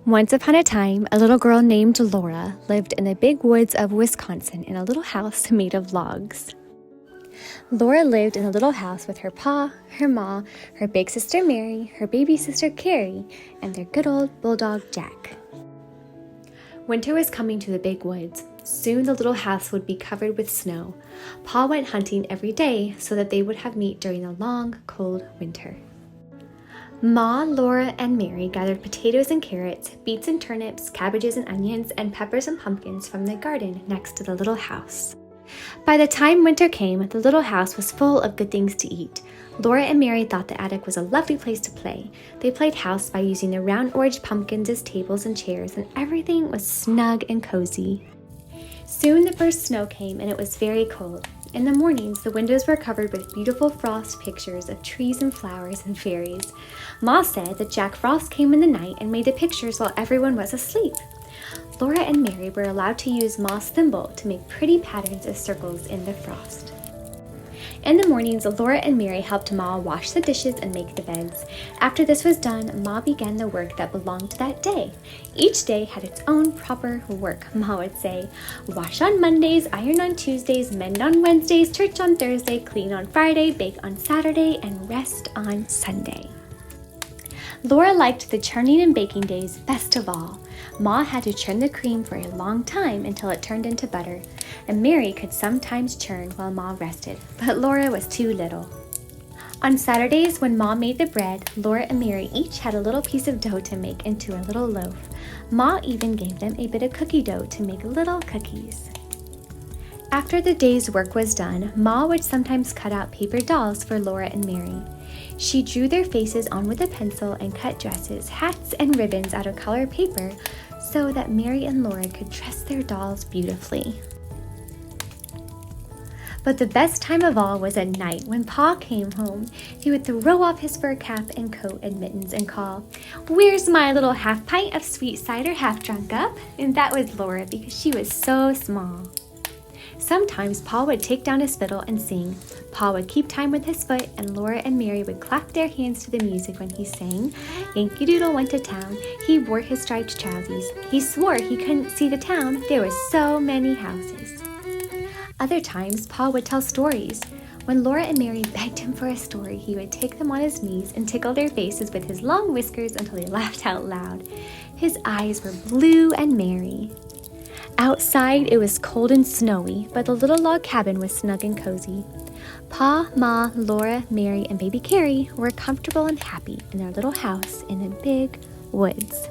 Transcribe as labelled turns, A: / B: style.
A: Once upon a time, a little girl named Laura lived in the big woods of Wisconsin in a little house made of logs. Laura lived in a little house with her pa, her ma, her big sister Mary, her baby sister Carrie, and their good old bulldog Jack. Winter was coming to the big woods. Soon the little house would be covered with snow. Pa went hunting every day so that they would have meat during the long, cold winter. Ma, Laura, and Mary gathered potatoes and carrots, beets and turnips, cabbages and onions, and peppers and pumpkins from the garden next to the little house. By the time winter came, the little house was full of good things to eat. Laura and Mary thought the attic was a lovely place to play. They played house by using the round orange pumpkins as tables and chairs, and everything was snug and cozy. Soon the first snow came, and it was very cold. In the mornings, the windows were covered with beautiful frost pictures of trees and flowers and fairies. Ma said that Jack Frost came in the night and made the pictures while everyone was asleep. Laura and Mary were allowed to use Ma's thimble to make pretty patterns of circles in the frost. In the mornings, Laura and Mary helped Ma wash the dishes and make the beds. After this was done, Ma began the work that belonged to that day. Each day had its own proper work, Ma would say. Wash on Mondays, iron on Tuesdays, mend on Wednesdays, church on Thursday, clean on Friday, bake on Saturday, and rest on Sunday. Laura liked the churning and baking days best of all. Ma had to churn the cream for a long time until it turned into butter, and Mary could sometimes churn while Ma rested, but Laura was too little. On Saturdays, when Ma made the bread, Laura and Mary each had a little piece of dough to make into a little loaf. Ma even gave them a bit of cookie dough to make little cookies. After the day's work was done, Ma would sometimes cut out paper dolls for Laura and Mary. She drew their faces on with a pencil and cut dresses, hats, and ribbons out of colored paper so that Mary and Laura could dress their dolls beautifully. But the best time of all was at night when Pa came home. He would throw off his fur cap and coat and mittens and call, "Where's my little half pint of sweet cider half drunk up?" And that was Laura because she was so small. Sometimes Pa would take down his fiddle and sing. Pa would keep time with his foot, and Laura and Mary would clap their hands to the music when he sang. Yankee Doodle went to town. He wore his striped trousers. He swore he couldn't see the town. There were so many houses. Other times, Pa would tell stories. When Laura and Mary begged him for a story, he would take them on his knees and tickle their faces with his long whiskers until they laughed out loud. His eyes were blue and merry. Outside, it was cold and snowy, but the little log cabin was snug and cozy. Pa, Ma, Laura, Mary, and baby Carrie were comfortable and happy in their little house in the big woods.